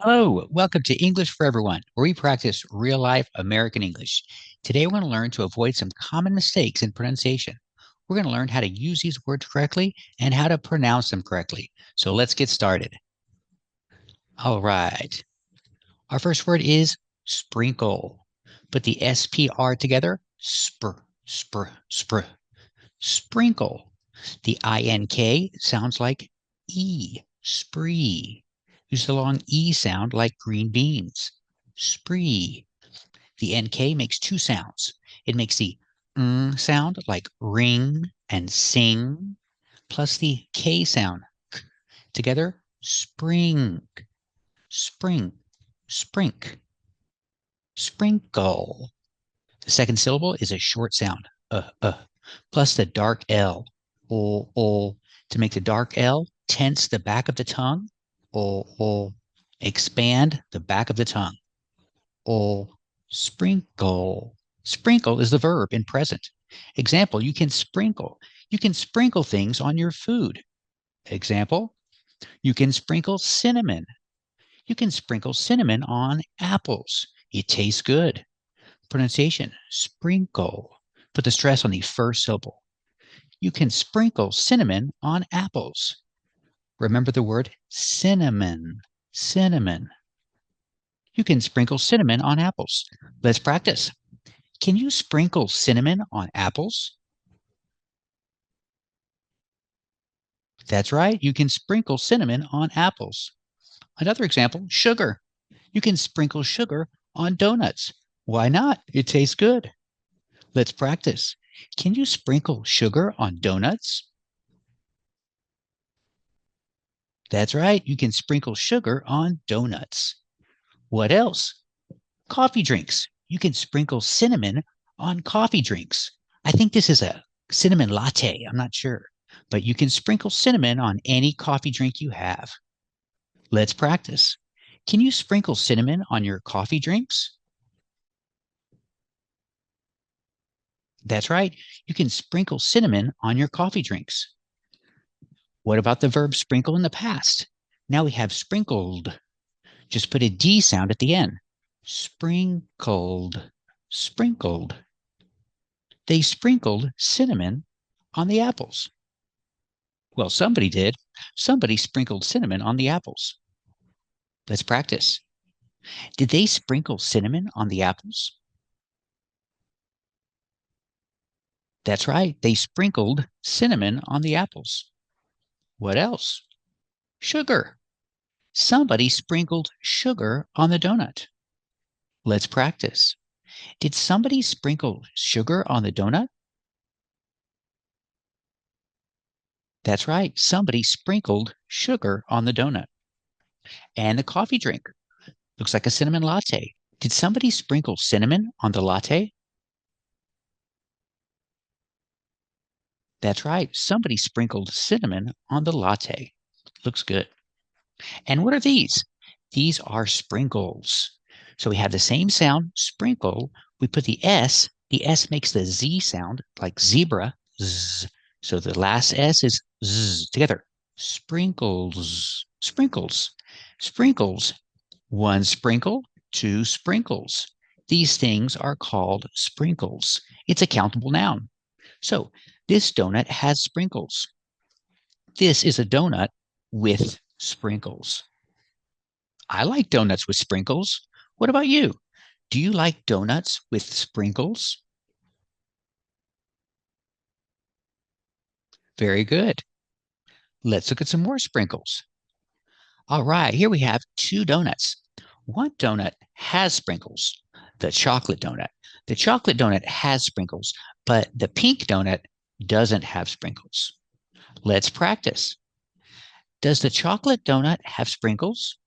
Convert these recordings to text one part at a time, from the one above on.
Hello, welcome to English for Everyone, where we practice real life American English. Today, we're going to learn to avoid some common mistakes in pronunciation. We're going to learn how to use these words correctly and how to pronounce them correctly. So let's get started. All right. Our first word is sprinkle. Put the SPR together. Sprinkle. The INK sounds like E, spree. Use the long E sound like green beans. Spree. The NK makes two sounds. It makes the sound like ring and sing, plus the K sound. Together, spring, spring, sprink, sprinkle. The second syllable is a short sound, plus the dark L, o. To make the dark L, tense the back of the tongue, o. Expand the back of the tongue, o. Sprinkle. Sprinkle is the verb in present. Example, you can sprinkle. You can sprinkle things on your food. Example, you can sprinkle cinnamon. You can sprinkle cinnamon on apples. It tastes good. Pronunciation, sprinkle. Put the stress on the first syllable. You can sprinkle cinnamon on apples. Remember the word cinnamon. Cinnamon. You can sprinkle cinnamon on apples. Let's practice. Can you sprinkle cinnamon on apples? That's right. You can sprinkle cinnamon on apples. Another example, sugar. You can sprinkle sugar on donuts. Why not? It tastes good. Let's practice. Can you sprinkle sugar on donuts? That's right. You can sprinkle sugar on donuts. What else? Coffee drinks. You can sprinkle cinnamon on coffee drinks. I think this is a cinnamon latte. I'm not sure. But you can sprinkle cinnamon on any coffee drink you have. Let's practice. Can you sprinkle cinnamon on your coffee drinks? That's right. You can sprinkle cinnamon on your coffee drinks. What about the verb sprinkle in the past? Now we have sprinkled. Just put a D sound at the end. Sprinkled. Sprinkled. They sprinkled cinnamon on the apples. Well, somebody did. Somebody sprinkled cinnamon on the apples. Let's practice. Did they sprinkle cinnamon on the apples? That's right. They sprinkled cinnamon on the apples. What else? Sugar. Somebody sprinkled sugar on the donut. Let's practice. Did somebody sprinkle sugar on the donut? That's right. Somebody sprinkled sugar on the donut. And the coffee drink. Looks like a cinnamon latte. Did somebody sprinkle cinnamon on the latte? That's right. Somebody sprinkled cinnamon on the latte. Looks good. And what are these? These are sprinkles. So we have the same sound, sprinkle. We put the S. The S makes the Z sound like zebra. Z. So the last S is Z together. Sprinkles. Sprinkles. Sprinkles. One sprinkle, two sprinkles. These things are called sprinkles. It's a countable noun. So this donut has sprinkles. This is a donut with sprinkles. I like donuts with sprinkles. What about you? Do you like donuts with sprinkles? Very good. Let's look at some more sprinkles. All right, here we have two donuts. One donut has sprinkles, the chocolate donut. The chocolate donut has sprinkles, but the pink donut doesn't have sprinkles. Let's practice. Does the chocolate donut have sprinkles?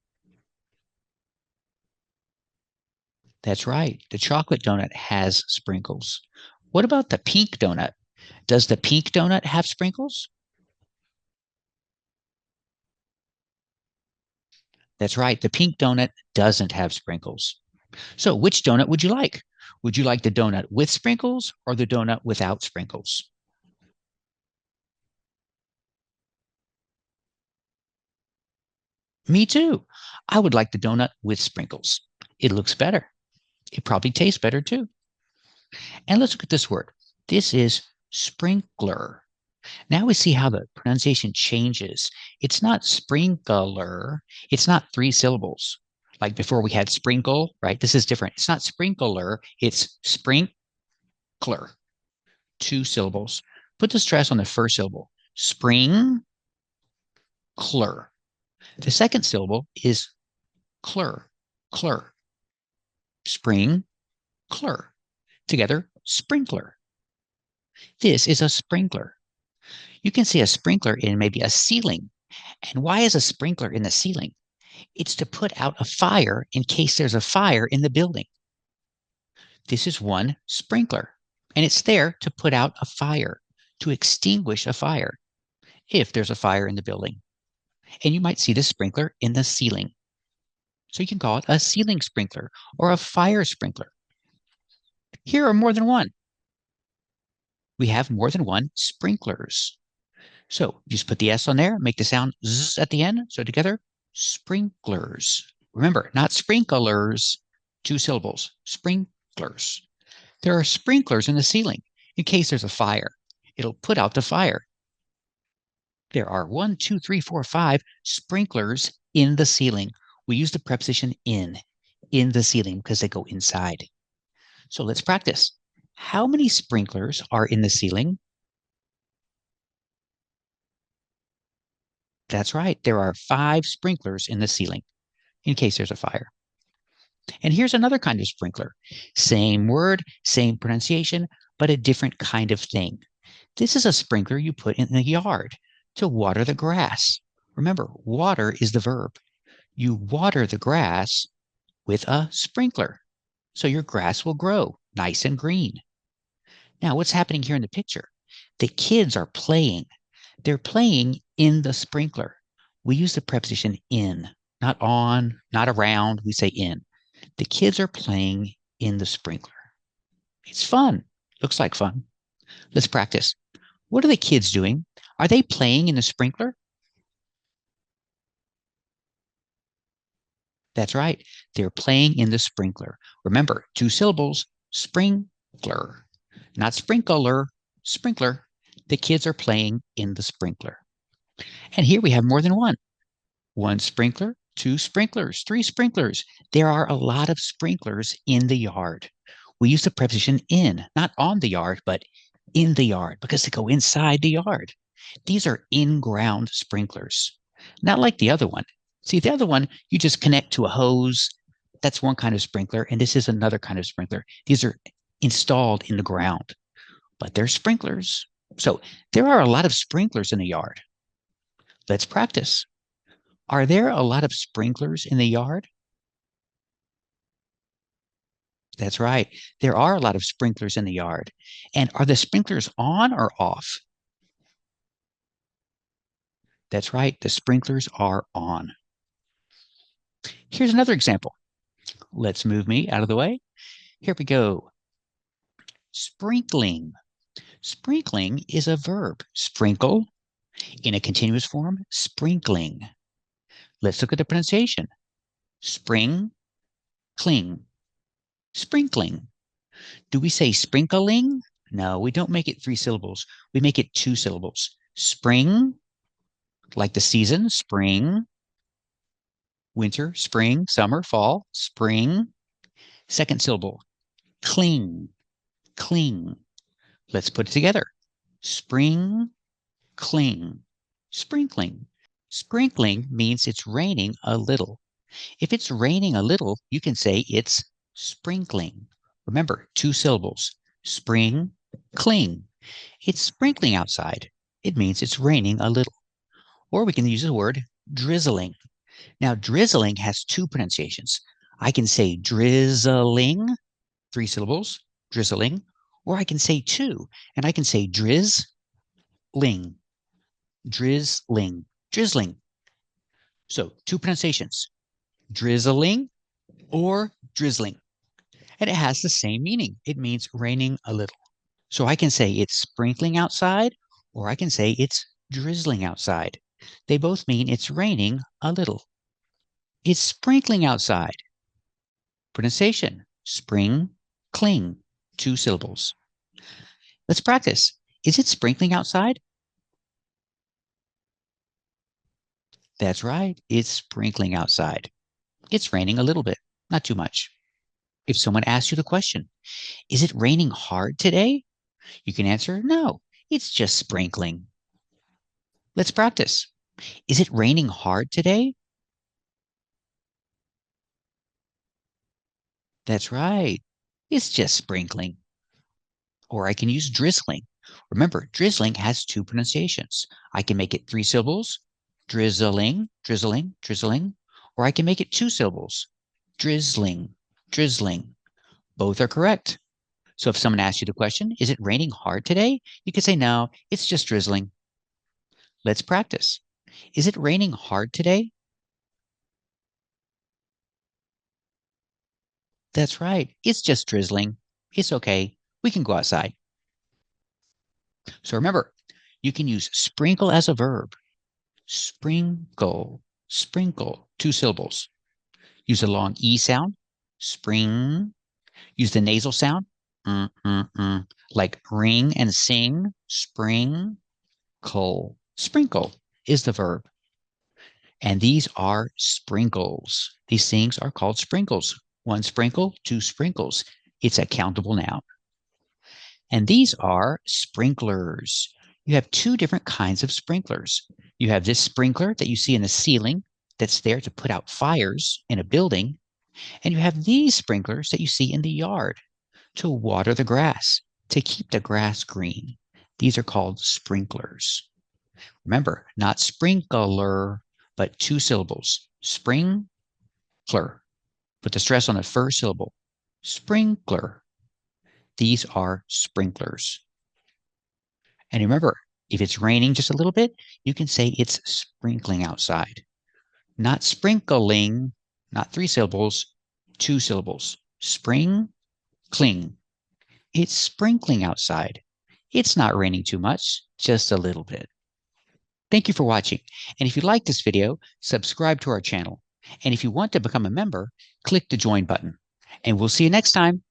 That's right. The chocolate donut has sprinkles. What about the pink donut? Does the pink donut have sprinkles? That's right. The pink donut doesn't have sprinkles. So which donut would you like? Would you like the donut with sprinkles or the donut without sprinkles? Me too. I would like the donut with sprinkles. It looks better. It probably tastes better too. And let's look at this word. This is sprinkler. Now we see how the pronunciation changes. It's not sprinkler. It's not three syllables. Like before we had sprinkle, right? This is different. It's not sprinkler. It's sprinkler. Two syllables. Put the stress on the first syllable. Sprinkler. The second syllable is cler. Cler. Spring. Cler. Together, sprinkler. This is a sprinkler. You can see a sprinkler in maybe a ceiling. And why is a sprinkler in the ceiling? It's to put out a fire in case there's a fire in the building. This is one sprinkler, and it's there to put out a fire, to extinguish a fire if there's a fire in the building. And you might see the sprinkler in the ceiling. So you can call it a ceiling sprinkler or a fire sprinkler. Here are more than one. We have more than one sprinklers. So just put the S on there, make the sound Z at the end. So together, sprinklers. Remember, not sprinklers, two syllables, sprinklers. There are sprinklers in the ceiling in case there's a fire. It'll put out the fire. There are 1, 2, 3, 4, 5 sprinklers in the ceiling. We use the preposition in the ceiling because they go inside. So let's practice. How many sprinklers are in the ceiling? That's right. There are 5 sprinklers in the ceiling in case there's a fire. And here's another kind of sprinkler. Same word, same pronunciation, but a different kind of thing. This is a sprinkler you put in the yard to water the grass. Remember, water is the verb. You water the grass with a sprinkler. So your grass will grow nice and green. Now, what's happening here in the picture? The kids are playing. They're playing in the sprinkler. We use the preposition in, not on, not around. We say in. The kids are playing in the sprinkler. It's fun. Looks like fun. Let's practice. What are the kids doing? Are they playing in the sprinkler? That's right. They're playing in the sprinkler. Remember, two syllables, sprinkler, not sprinkler, sprinkler. The kids are playing in the sprinkler. And here we have more than one. One sprinkler, two sprinklers, three sprinklers. There are a lot of sprinklers in the yard. We use the preposition in, not on the yard, but in the yard because they go inside the yard. These are in-ground sprinklers, not like the other one. See, the other one, you just connect to a hose. That's one kind of sprinkler, and this is another kind of sprinkler. These are installed in the ground, but they're sprinklers. So there are a lot of sprinklers in the yard. Let's practice. Are there a lot of sprinklers in the yard? That's right. There are a lot of sprinklers in the yard. And are the sprinklers on or off? That's right. The sprinklers are on. Here's another example. Let's move me out of the way. Here we go. Sprinkling. Sprinkling is a verb. Sprinkle in a continuous form, sprinkling. Let's look at the pronunciation. Spring, cling, sprinkling. Do we say sprinkling? No, we don't make it 3 syllables. We make it 2 syllables. Spring, like the season, spring, winter, spring, summer, fall, spring. Second syllable, cling, cling. Let's put it together. Spring, cling, sprinkling. Sprinkling means it's raining a little. If it's raining a little, you can say it's sprinkling. Remember, 2 syllables. Spring, cling. It's sprinkling outside. It means it's raining a little. Or we can use the word drizzling. Now, drizzling has 2 pronunciations. I can say drizzling, 3 syllables, drizzling, or I can say 2, and I can say drizzling, drizzling, drizzling. So 2 pronunciations, drizzling or drizzling. And it has the same meaning. It means raining a little. So I can say it's sprinkling outside, or I can say it's drizzling outside. They both mean it's raining a little. It's sprinkling outside. Pronunciation, spring, cling, 2 syllables. Let's practice. Is it sprinkling outside? That's right. It's sprinkling outside. It's raining a little bit, not too much. If someone asks you the question, is it raining hard today? You can answer, no, it's just sprinkling. Let's practice. Is it raining hard today? That's right. It's just sprinkling. Or I can use drizzling. Remember, drizzling has 2 pronunciations. I can make it 3 syllables, drizzling, drizzling, drizzling, or I can make it 2 syllables, drizzling, drizzling. Both are correct. So if someone asks you the question, is it raining hard today? You can say, no, it's just drizzling. Let's practice. Is it raining hard today? That's right. It's just drizzling. It's okay. We can go outside. So remember, you can use sprinkle as a verb. Sprinkle, sprinkle, 2 syllables. Use a long E sound, spring. Use the nasal sound, like ring and sing, spring, coal. Sprinkle is the verb. And these are sprinkles. These things are called sprinkles. 1 sprinkle, 2 sprinkles. It's a countable noun. And these are sprinklers. You have 2 different kinds of sprinklers. You have this sprinkler that you see in the ceiling that's there to put out fires in a building. And you have these sprinklers that you see in the yard to water the grass, to keep the grass green. These are called sprinklers. Remember, not sprinkler, but 2 syllables. Sprinkler. Put the stress on the first syllable. Sprinkler. These are sprinklers. And remember, if it's raining just a little bit, you can say it's sprinkling outside. Not sprinkling, not 3 syllables, 2 syllables. Spring, cling. It's sprinkling outside. It's not raining too much, just a little bit. Thank you for watching. And if you like this video, subscribe to our channel. And if you want to become a member, click the join button. And we'll see you next time.